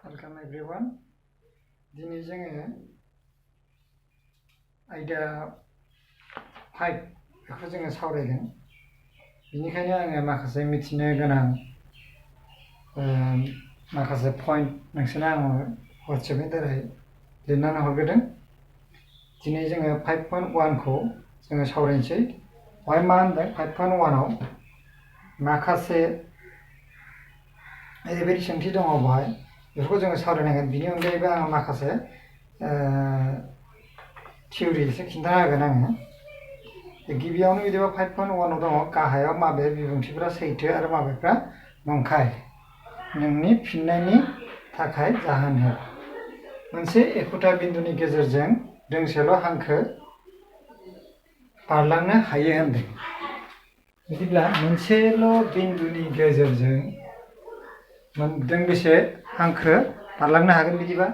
Welcome everyone. दिनै जोङो आयदा 5 बेखौ जोङो सावरायगोन। बेनिखायनो आङो माखासे मिथिनो गोनां माखासे पइन्ट नोंसोरनो आङो WhatsAppनि दारै लिरनानै हरग्रोदों। दिनै जोङो 5.1 खौ जोङो सावरायनोसै। बेवहाय मा होनदों 5.1 आव माखासे ओरैबायदि सोंथि दङ बेवहाय बेफोरखौ जोङो सावरायनांगोन। बिनि अनगायैबो आङो माखासे थिउरि एसे खिन्थाना होगोन आङो। गिबियावनो बिदिबा 5.1 आव दङ गाहायाव माबे बिबुंथिफोरा सैथो आरो माबेफ्रा नंखाय नोंनि फिननायनि थाखाय जाहोन हो। मोनसे एखुथा बिन्दुनि गेजेरजों दोंसेल' हांखो बारलांनो हायो होनदों। बिदिब्ला मोनसेल' बिन्दुनि गेजेरजों दोंबेसे हांखो बारलांनो हागोन? बिदिबा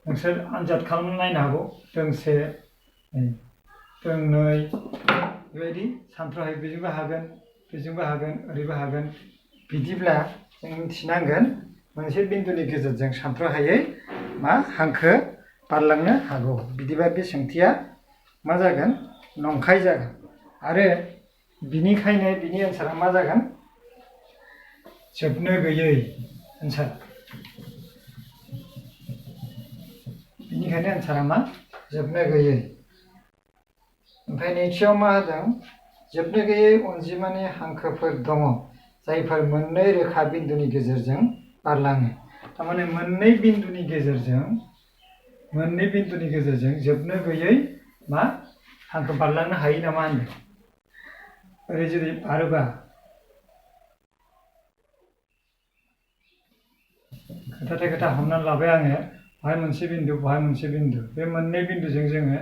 नोंसोर आनजाद खालामनानै नायनो हागौ। दोंसे, दोंनै बेबायदि सानथ्र'हायि बेजोंबो हागोन, बेजोंबो हागोन, ओरैबो हागोन। बिदिब्ला जों मिथिनांगोन मोनसे बिन्दुनि गेजेरजों सानथ्र'हायै मा हांखो बारलांनो हागौ। बिदिबा बे सोंथिया मा जागोन? नंखाय जागोन। आरो बिनिखायनो बिनि एन्सारा मा जागोन? जोबनो गैयै एन्सार। बिनिखायनो एन्सारा मा? जोबनो गैयै। ओमफ्राय नैथियाव मा होदों? जोबनो गैयै अनजिमानि हांखोफोर दङ जायफोर मोननै रोखा बिन्दुनि गेजेरजों बारलाङो। थारमाने मोननै बिन्दुनि गेजेरजों जोबनो गैयै मा हांखो बारलांनो हायो नामा होनदों। ओरै जुदि बारोबा खोथाथे खोथा हमनानै लाबाय आङो। बहाय मोनसे बिन्दु, बहाय मोनसे बिन्दु। बे मोननै बिन्दुजों जोङो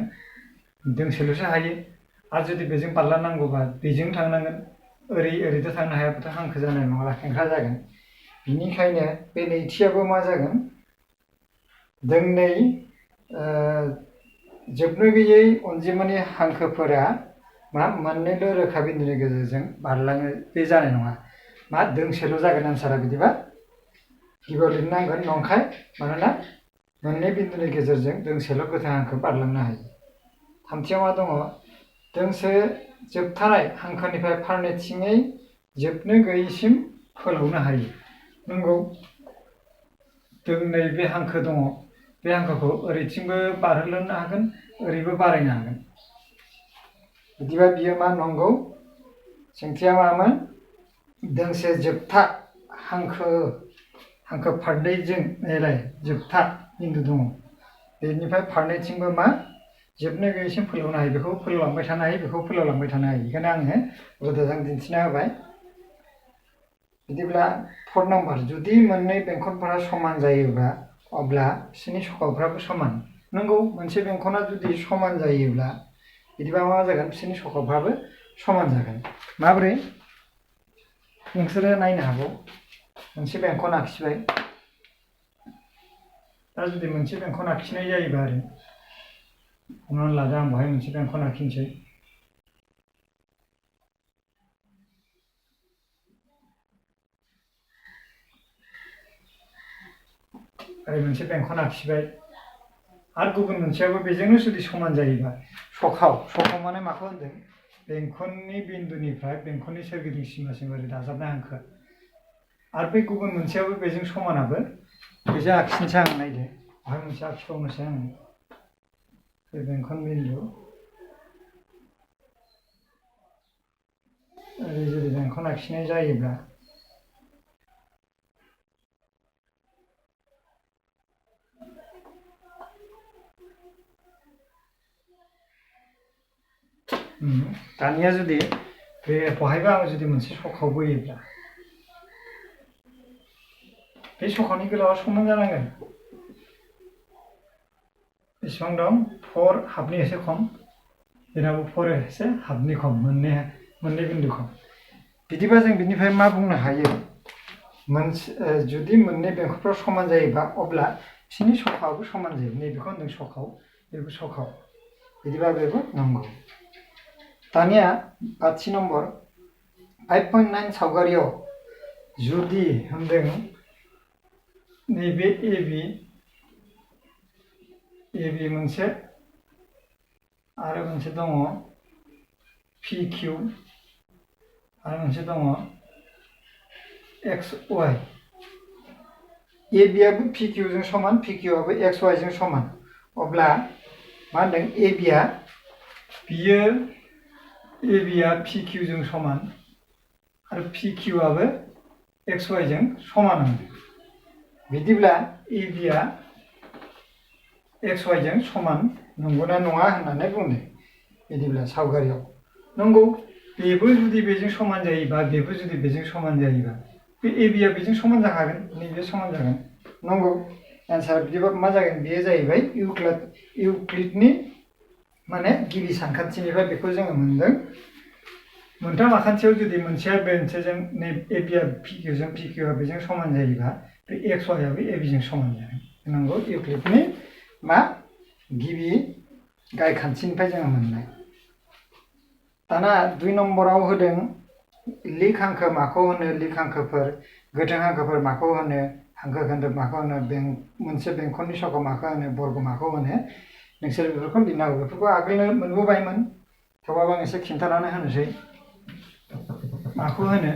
दोंसेल'सो हायो। आरो जुदि बेजों बारलांनांगौबा बेजों थांनांगोन। ओरैथ' थांनो हायाबाथ' हांखो जानाय नङा, खेंख्रा जागोन। बिनिखायनो बे नैथियाबो मा जागोन? दोंनै जोबनो गैयै अनजिमानि हांखोफोरा मा मोननैल' रोखा बिन्दुनि गेजेरजों बारलाङो, बे जानाय नङा। मा दोंसेल' जागोन एन्सारा। बिदिबा गिबियाव लिरनांगोन नंखाय, मानोना मोननै बिन्दुनि गेजेरजों दोंसेल' गोथां हांखो बारलांनो हायो। थामथियाव मा दङ? दोंसे जोबथानाय हांखोनिफ्राय फारनैथिङै जोबनो गैयैसिम फोलावनो हायो। नंगौ, दोंनै बे हांखो दङ। बे हांखोखौ ओरैथिंबो बारहोलांनो हागोन, ओरैबो बारायनो हागोन। बिदिबा बियो मा नंगौ? सोंथिया मामोन? दोंसे जोबथा हांखो फारनैजों नायलाय जोबथा बिन्दु दङ। बेनिफ्राय फारनैथिंबो मा जोबनो गैयैसिम फोलावनो हायो। बेखौ फोलावलांबाय थानो हायो, बेखौ फोलावलांबाय थानो हायो। बेखायनो आङो रोदाजों दिन्थिना होबाय। बिदिब्ला 4 नाम्बार, जुदि मोननै बेंखनफोरा समान जायोब्ला अब्ला बिसोरनि सखाफोराबो समान। नंगौ, मोनसे बेंखना जुदि समान जायोब्ला बिदिबा मा जागोन? बिसोरनि सखाफ्राबो समान जागोन। माबोरै? नोंसोरो नायनो हागौ। मोनसे बेंखन आखिबाय। दा जुदि मोनसे बेंखन आखिनाय जायोबा आरो हमनानै लादो, आं बेवहाय मोनसे बेंखन आखिनोसै। ओरै मोनसे बेंखन आखिबाय। आरो गुबुन मोनसेयाबो बेजोंनो जुदि समान जायोबा सखाव माने माखौ होनदों? बेंखननि बिन्दुनिफ्राय बेंखननि सोरगिदिं सिमासिम ओरै दाजाबनाय हांखो। आरो बे गुबुन मोनसेयाबो बेजों समानाबो। बेजों आखिनोसै आं, नायदो। बेवहाय मोनसे आखिबावनोसै आङो। बे बेंखन बिन्दु ओरै जुदि बेंखन आखिनाय जायोब्ला दानिया जुदि बे बहायबा आं जुदि मोनसे सखाव बोयोब्ला बे सखावनि गोलावआ समान जानांगोन। बेसेबां दं? 4 हाफनि एसे खम। बेनाबो 4 एसे हाफनि खम, मोननै बिन्दु खम। बिदिबा जों बिनिफ्राय मा बुंनो हायो? जुदि मोननै बेंखनफ्रा समान जायोबा अब्ला बिसोरनि सखाआबो समान जायो। नैबेखौ होनदों सखाव, बेबो सखाव। बिदिबा बेबो नंगौ। दानिया 5 नम्बर, 5.9 सावगारियाव जुदि होनदों नैबे ए बि मोनसे आरो मोनसे दङ पि किउ आरो मोनसे दङ एक्स वाइ ए बि आबो पि किउ जों समान पि किउ आबो एक्स वाइ जों समान अब्ला मा होनदों ए बि आ बियो ए बि आ पि किउ जों समान आरो पि किउ आबो एक्स वाइ जों समान बिदिब्ला ए बि आ एक्स वाइ जों समान नंगौना नङा होननानै बुंदों बिदिब्ला सावगारियाव नंगौ बेबो जुदि बेजों समान जायोबा बेबो जुदि बेजों समान जायोबा बे ए बि आ बेजों समान जाखागोन नैबे समान जागोन नंगौ एन्सार बिदिबा मा जागोन बेयो जाहैबाय इउक्लिडनि माने गिबि सानखान्थिनिफ्राय बेखौ जोङो मोनदों मोनथाम आखान्थियाव जुदि मोनसेया मोनसेजों नै ए बि आ पि किउजों पि किउ आ बेजों समान जायोबा बे एक्स वाइ आबो ए बिजों समान जागोन नंगौ इउक्लिडनि मा गिबि गायखान्थिनिफ्राय जोङो मोननाय दाना 2 नम्बराव होदों लिक हांखो माखौ होनो लिक हांखोफोर गोथों हांखोफोर माखौ होनो हांखो खोन्दोब माखौ होनो मोनसे बेंखननि सख' माखौ होनो बर्ग माखौ होनो नोंसोर बेफोरखौ लिरनांगौ बेफोरखौ आगोलनो मोनबोबायमोन थेवबाबो आं एसे खिन्थानानै होनोसै माखौ होनो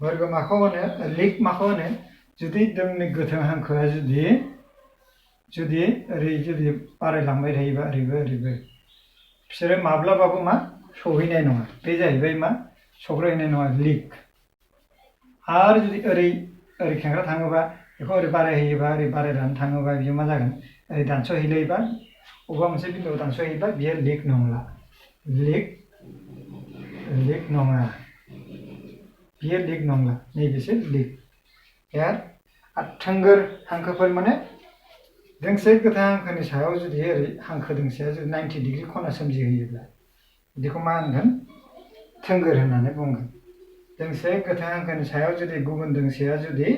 बर्ग माखौ होनो लिक माखौ होनो जुदि जोंनि गोथों हांखोआ जुदि बारायलांबाय थायोबा ओरैबो बिसोरो माब्लाबाबो मा सहैनाय नङा बे जाहैबाय मा सौग्रावहैनाय नङा लिक आरो जुदि ओरै खेंख्रा थाङोबा बेखौ ओरै बारायहोयोबा ओरै बारायनानै थाङोबा बियो मा जागोन ओरै दानस'हैलायोबा बबेबा मोनसे बिन्दोआव दानस'हैयोबा बियो लिक नंला लिक नङा बियो लिक नंला नैबेसो लिक थोंगोर हांखोफोर माने दोंसे गोथां हांखोनि सायाव जुदि ओरै हांखो दोंसेया जुदि 90 डिग्री खना सोमजिहोयोब्ला बिदिखौ मा होनगोन थोंगोर होननानै बुंगोन दोंसे गोथां हांखोनि सायाव जुदि गुबुन दोंसेया जुदि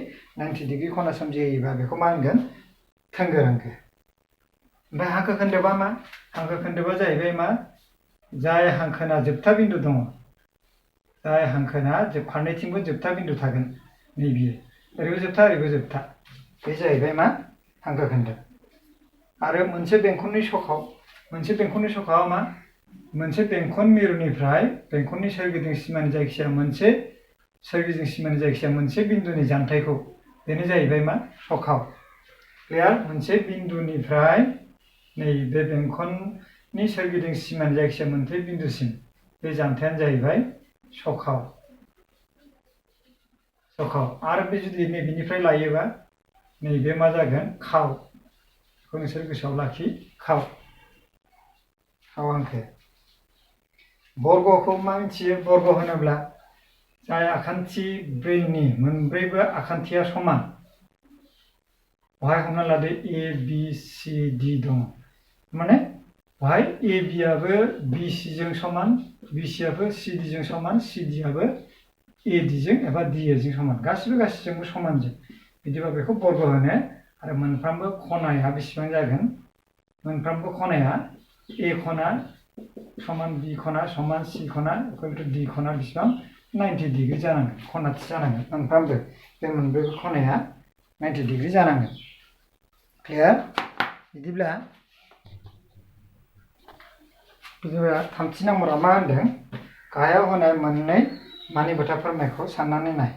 90 डिग्री खना सोमजिहोयोबा बेखौ मा होनगोन थोंगोर हांखो ओमफ्राय हांखो खोन्दोबा मा हांखो खोन्दोबा जाहैबाय मा जाय हांखोना जोबथा बिन्दु दङ जाय हांखोना फारनैथिंबो जोबथा बिन्दु थागोन नैबियो ओरैबो जोबथा ओरैबो जोबथा बे जाहैबाय मा हांखो खोन्दोब आरो मोनसे बेंखननि सखाव मा मोनसे बेंखन मिरुनिफ्राय बेंखननि सोरगिदिं सिमानि जायखिजाया मोनसे बिन्दुनि जानथायखौ बेनो जाहैबाय मा सखाव क्लियार मोनसे बिन्दुनिफ्राय नैबे बेंखननि सोरगिदिं सिमानि जायखिजाया मोनसे बिन्दुसिम बे जानथायानो जाहैबाय सखाव आरो बे जुदि नैबेनिफ्राय लायोबा नैबे मा जागोन खाव बेखौ नोंसोर गोसोआव लाखि खाव हांखो बर्गखौ मा मिथियो बर्ग होनोब्ला जाय आखान्थि ब्रैनि मोनब्रैबो आखान्थिया समान बेवहाय हमना लादो ए बि सि डि दङ माने बेवहाय ए बि आबो बि सि जों समान बि सि आबो सि डि जों समान सि डि आबो ए डि जों एबा डि ए जों समान गासिबोजोंबो समानजों बिदिबा बेखौ बर्ग होनो आरो मोनफ्रोमबो खनाया बेसेबां जागोन मोनफ्रोमबो खनाया ए खना समान बि खना समान सि खना डि खना बेसेबां 90 डिग्री जानांगोन खनाथि जानांगोन मोनफ्रोमबो बे मोनब्रैबो खनाया 90 डिग्री जानांगोन क्लियार बिदिब्ला थामथि नम्बराव मा होनदों गाहायाव होनाय मोननै मानिबोथा फोरमायखौ साननानै नाय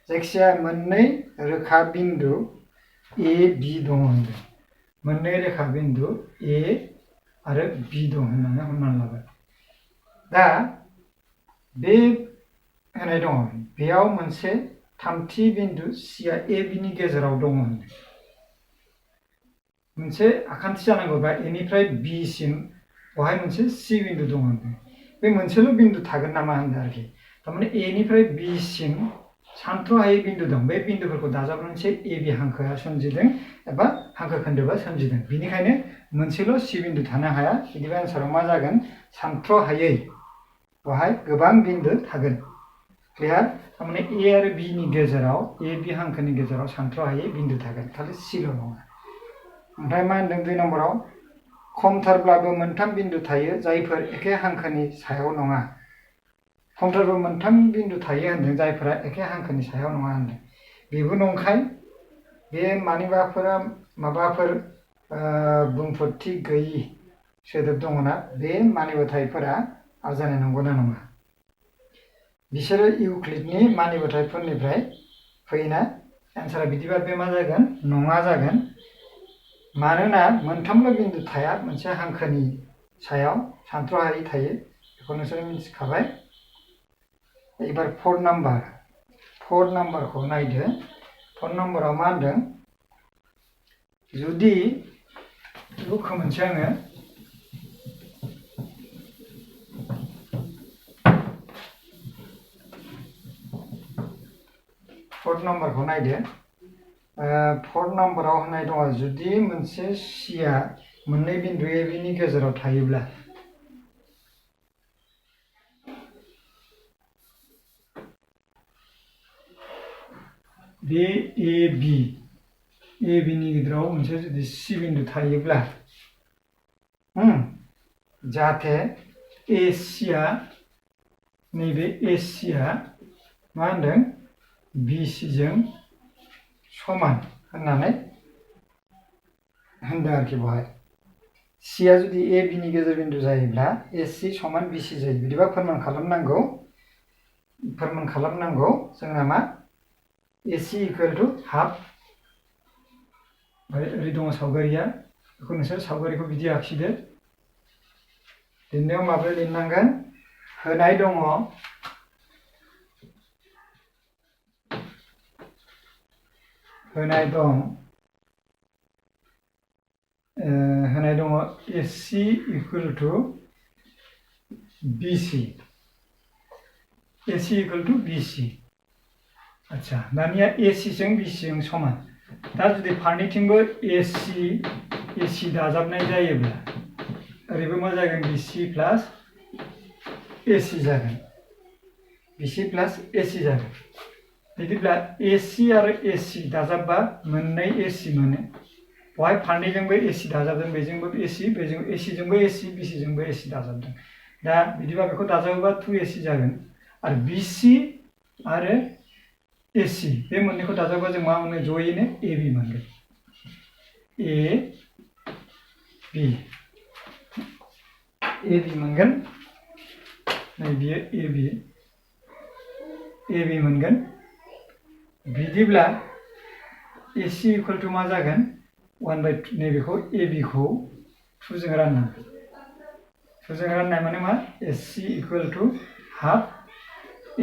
जायखिजाया मोननै रोखा बिन्दु ए बि दं होनदों मोननै रेखा बिन्दु ए आरो बि दं होननानै हमनानै लाबाय दा बे होनाय दङ बेयाव मोनसे थामथि बिन्दु सिया ए बिनि गेजेराव दङ होनदों मोनसे आखान्थि जानांगौबा एनिफ्राय बि सिम बेवहाय मोनसे सि बिन्दु दं होनदों बे मोनसेल' बिन्दु थागोन नामा होनदों आरोखि थारमाने एनिफ्राय बि सिम सानथ्र'हायै बिन्दु दं बे बिन्दुफोरखौ दाजाबनानैसो ए बि हांखोआ सोमजिदों एबा हांखो खोन्दोबा सोमजिदों बेनिखायनो मोनसेल' सि बिन्दु थानो हाया बिदिबा एन्साराव मा जागोन सानथ्र'हायै बेवहाय गोबां बिन्दु थागोन क्लियार थारमाने ए आरो बि नि गेजेराव ए बि हांखोनि गेजेराव सानथ्र'हायै बिन्दु थागोन खालि सिल' नङा ओमफ्राय मा होनदों 2 नम्बराव खमथारब्लाबो मोनथाम बिन्दु थायो जायफोर एखे हांखोनि सायाव नङा खमथारबो मोनथाम बिन्दु थायो होनदों जायफोरा एखे हांखोनि सायाव नङा होनदों बेबो नंखाय बे माबाफोर बुंफोरथि गैयि सोदोब दङना बे मानिबोथायफोरा आजानाय नंगौना नङा बिसोरो इउक्लिडनि मानिबोथायफोरनिफ्राय फैयोना एन्सारा बिदिबा बे मा जागोन नङा जागोन मानोना मोनथामल' बिन्दु थाया मोनसे हांखोनि सायाव सानथ्र'हायि थायो बेखौ नोंसोरो मिथिखाबाय एबार 4 नाम्बारखौ नायदो 4 नाम्बाराव मा होनदों जुदि बेखौ खोमोनसै आङो 4 नाम्बारखौ नायदो 4 नाम्बाराव होनाय दङ जुदि मोनसे सिया मोननै बिन्दु ए बिनि गेजेराव थायोब्ला बे ए बिनि गेजेराव मोनसे जुदि सि बिन्दु थायोब्ला जाहाथे ए सिया नैबे ए सिया मा होनदों बि सिजों समान होननानै होनदों आरोखि बेवहाय सिया जुदि ए बिनि गेजेर बिन्दु जायोब्ला ए सि समान बि सि जायो बिदिबा फोरमान खालामनांगौ जोंना मा ए सि इकुवेल टु हाफ ओरै दङ सावगारिया बेखौ नोंसोर सावगारिखौ बिदि आखिदो लिरनायाव माबोरै लिरनांगोन होनाय दङ AC equal to BC अच्छा दानिया AC जों BC जों समान दा जुदि फारनैथिंबो AC दाजाबनाय जायोब्ला ओरैबो मा जागोन BC प्लास AC जागोन बिदिब्ला AC आरो AC दाजाबबा मोननै AC मोनो बेवहाय फारनैजोंबो AC दाजाबदों बेजोंबो AC जोंबो AC BC जोंबो AC दाजाबदों दा बिदिबा बेखौ दाजाबोबा 2AC जागोन आरो BC आरो AC बे मोननैखौ दाजाबोबा जों मा मोनो जयैनो AB मोनगोन AB मोनगोन नै बियो AB मोनगोन बिदिब्ला AC इकुवेल टु मा जागोन 1/2 नैबेखौ AB खौ 2 जों राननांगोन 2 जों राननाय माने मा AC equal to half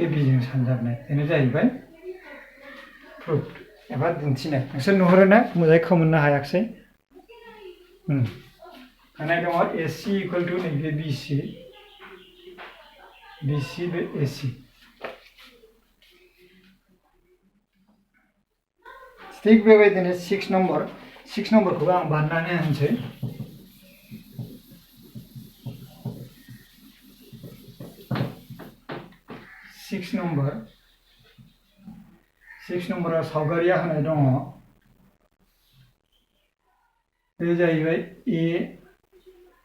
AB जों सानजाबनाय बेनो जाहैबाय प्रुफ एबा दिन्थिनाय नोंसोर नुहुरोना मोजाङै खोमोननो हायाखिसै होनाय दङ AC इकुवेल टु नैबे BC बे AC थिग बेबायदिनो 6 नम्बरखौबो आं बानायनानै होनोसै 6 नम्बराव सावगारिया होनाय दङ बे जाहैबाय A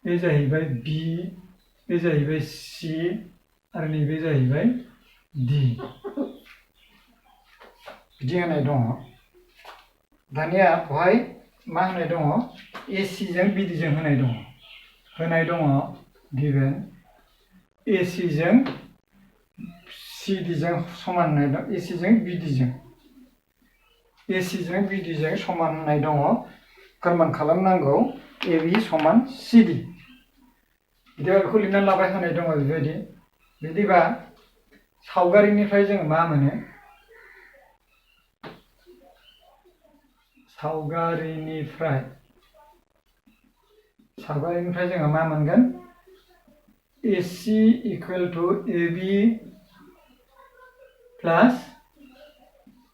बे जाहैबाय B बे जाहैबाय C आरो नैबे जाहैबाय D बिदि होनाय दङ दानिया बेवहाय मा होनाय दङ AC जों BD जों होनाय दङ गिभेन AC जों CD जों समान होनाय दं AC जों BD जों समान होनाय दङ फोरमान खालामनांगौ AB समान CD बिदिबा बेखौ लिरनानै लाबाय होनाय दङ बिदिबा सावगारिनिफ्राय जों मा मोनो सावगारिनिफ्राय जोङो मा मोनगोन AC इकुवेल टु AB प्लास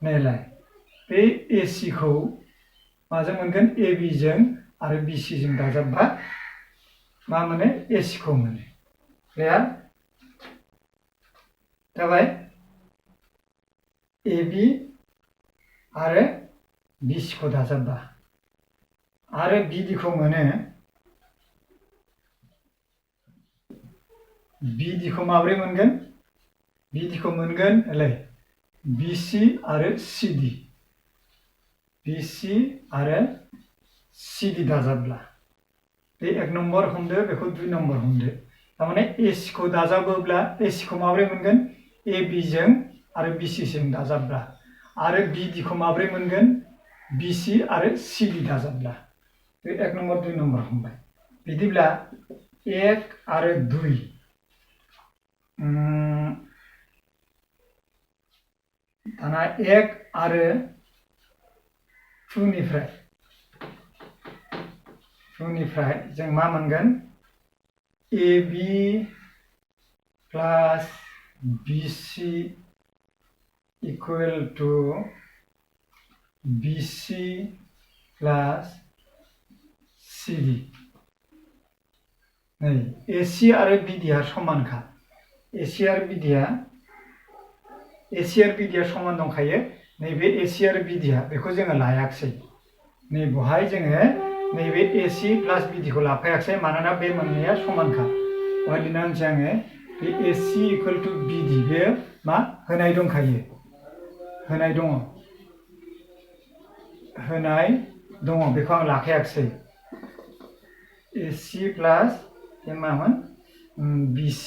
नायलाय बे AC खौ माजों मोनगोन AB जों आरो BC जों दाजाबबा मा मोनो AC खौ मोनो क्लियार जाबाय AB आरो BC खौ दाजाबबा आरो BD खौ मोनो BD खौ माबोरै मोनगोन BDखौ मोनगोन ओरै BC आरो CD BC आरो CD दाजाबब्ला बे 1 नम्बर हमदो बेखौ 2 नम्बर हमदो तारमाने AC खौ दाजाबोब्ला AC खौ माबोरै मोनगोन AB जों आरो BC जों दाजाबब्ला आरो BD खौ माबोरै मोनगोन BC आरो CD दाजाबब्ला बे 1 नम्बर 2 नम्बर हमबाय बिदिब्ला 1 आरो 2 दाना 1 आरो 2 निफ्राय जों मा मोनगोन AB plus BC equal to BC plus CD नै AC आरो BD आ समानखा AC आरो BD आ समान दंखायो नैबे AC आरो BD आ बेखौ जोङो लायाखसै नै बहाय जोङो नैबे AC प्लस BD खौ लाफायाखसै मानोना बे मोननैया समानखा बहाय लिरना होनसै आङो बे AC इक्वल टू BD बे मा होनाय दंखायो होनाय दङ बेखौ आं लाखायाखसै AC प्लस बे मामोन BC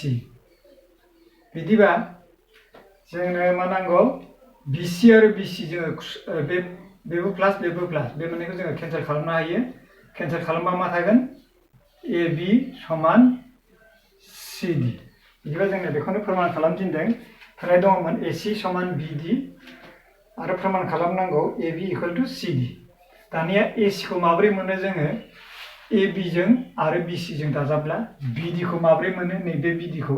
बिदिबा जोंनो मा नांगौ BC आरो BC जोङो बेबो प्लास बे मोननैखौ जोङो केन्सेल खालामनो हायो केन्सेल खालामबा मा थागोन AB समान CD बिदिबा जोंनो बेखौनो फोरमान खालामफिनदों होनाय दङमोन AC समान BD आरो फोरमान खालामनांगौ AB इक्वल टू CD दानिया AC खौ माबोरै मोनो जोङो AB जों आरो BC जों दाजाबब्ला BD खौ माबोरै मोनो नैबे BD खौ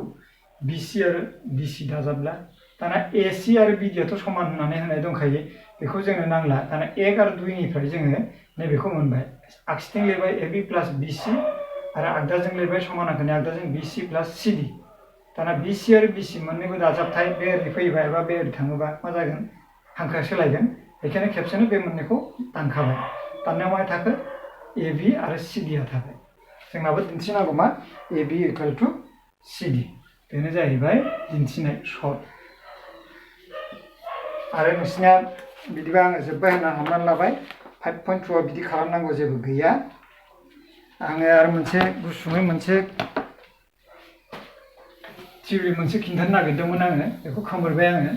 BC आरो BC दाजाबब्ला दाना AC आरो BD आथ' समान होननानै होनाय दंखायो बेखौ जोंनो नांला दाना 1 आरो 2 निफ्राय जोङो नैबेखौ मोनबाय आगसिथिं लिरबाय AB प्लस BC आरो आगदाजों लिरबाय समान हांखोनि आगदाजों BC प्लस CD दाना BC आरो BC मोननैबो दाजाबथाय बे ओरै फैयोबा एबा बे ओरै थाङोबा मा जागोन हांखोआ सोलायगोन बेखायनो खेबसेनो बे मोननैखौ दानखाबाय दाननायाव मा थाखो AB आरो CD आ थाबाय जोंनाबो दिन्थिनांगौ मा AB इक्वल टू CD बेनो जाहैबाय दिन्थिनाय सर्ट आरो नोंसिना बिदिबा आङो जोब्बाय होननानै हमनानै लाबाय 5.2 आव बिदि खालामनांगौ जेबो गैया आङो आरो मोनसे गुसुङै मोनसे थिउरि मोनसे खिन्थानो नागिरदोंमोन आङो बेखौ खोमोरबाय आङो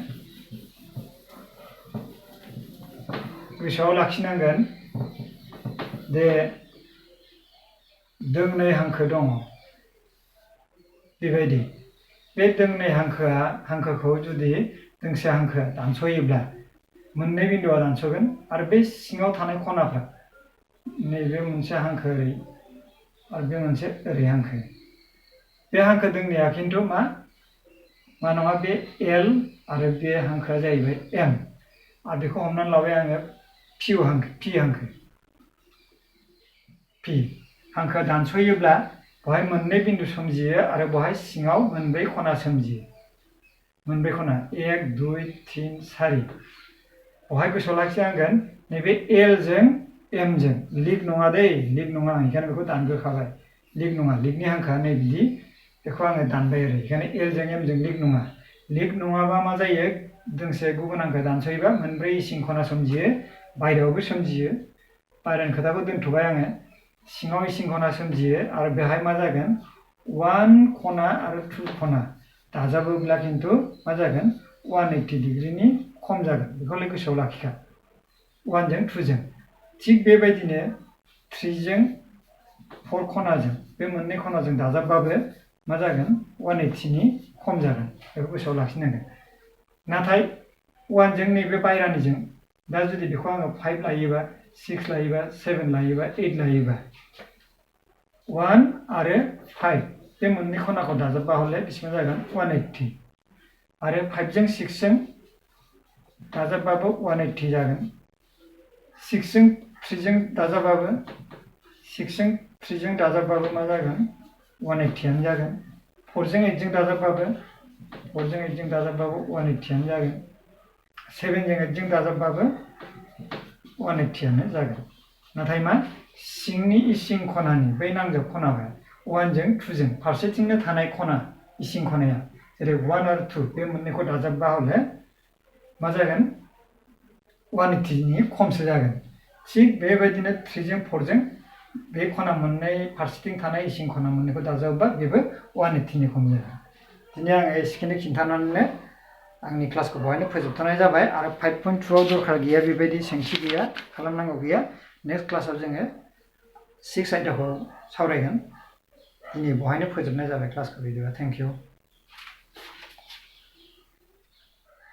गोसोआव लाखिनांगोन दे दोंनै हांखो दङ बेबायदि बे दोंनै हांखोखौ जुदि दोंसे हांखोआ दानस'योब्ला मोननै बिन्दोआ दानस'गोन आरो बे सिङाव थानाय खनाफ्रा नैबे मोनसे हांखो ओरै आरो बे मोनसे ओरै हांखो बे हांखो दोंनैया खिन्थु मा नङा बे L आरो बे हांखोआ जाहैबाय M आरो बेखौ हमनानै लाबाय आङो P हांखोआ दानस'योब्ला बहाय मोननै बिन्दु सोमजियो आरो बहाय सिङाव मोनब्रै खना सोमजियो मोनब्रै खना 1 2 3 4 बहाय गोसोआव लाखिनांगोन नैबे L जों M जों लिग नङा दै लिग नङा ओंखायनो बेखौ दानग्रोखाबाय लिग नङा लिगनि हांखोआ नै बिदि बेखौ आङो दानबाय ओरै ओंखायनो L जों M जों लिग नङाबा मा जायो दोंसे गुबुन हांखो दानस'योबा मोनब्रै इसिं खना सोमजियो बायरायावबो सोमजियो बायरानि खोथाखौ दोनथ'बाय आङो सिङाव इसिं खना सोमजियो आरो बेहाय मा जागोन 1 खना आरो 2 खना दाजाबोब्ला खिन्थु मा जागोन 180 डिग्रीनि खम जागोन बेखौलाय गोसोआव लाखिखा 1 जों 2 जों थिग बेबायदिनो 3 जों 4 खनाजों बे मोननै खनाजों दाजाबबाबो मा जागोन 180 नि खम जागोन बेखौ गोसोआव लाखिनांगोन नाथाय 1 जों नैबे बायरानिजों दा जुदि बेखौ आङो 5 लायोबा 6 लायोबा 7 लायोबा 8 लायोबा 1 आरो 5 बे मोननै खनाखौ दाजाबबा हले बेसेबां जागोन 180 आरो 5 जों 6 जों दाजाबबाबो 180 जागोन 6 जों 3 जों दाजाबबाबो 6 जों 3 जों दाजाबबाबो मा जागोन 180 आनो जागोन 4 जों 8 जों दाजाबबाबो 4 जों 8 जों दाजाबबाबो 180 आनो जागोन 7 जों 8 जों दाजाबबाबो 180 आनो जागोन नाथाय मा सिंनि इसिं खनानि बै नांजाब खनाया 1 जों 2 जों फारसेथिंनो थानाय खना इसिं खनाया जेरै 1 आरो 2 बे मोननैखौ दाजाबबा हले मा जागोन 180नि खमसो जागोन थिग बेबायदिनो 3 जों 4 जों बे खना मोननै फारसेथिं थानाय इसिं खना मोननैखौ दाजाबोबा बेबो 180नि खम जागोन दिनै आं एसेखिनि खिन्थानानैनो आंनि क्लासखौ बहायनो फोजोबथ'नाय जाबाय आरो 5.2 आव दरखार गैया बेबायदि सोंथि गैया खालामनांगौ गैया नेक्स्ट क्लासाव जोङो 6 आयदाखौ सावरायगोन दिनै बहायनो फोजोबनाय जाबाय क्लासखौ बिदिबा थेंक इउ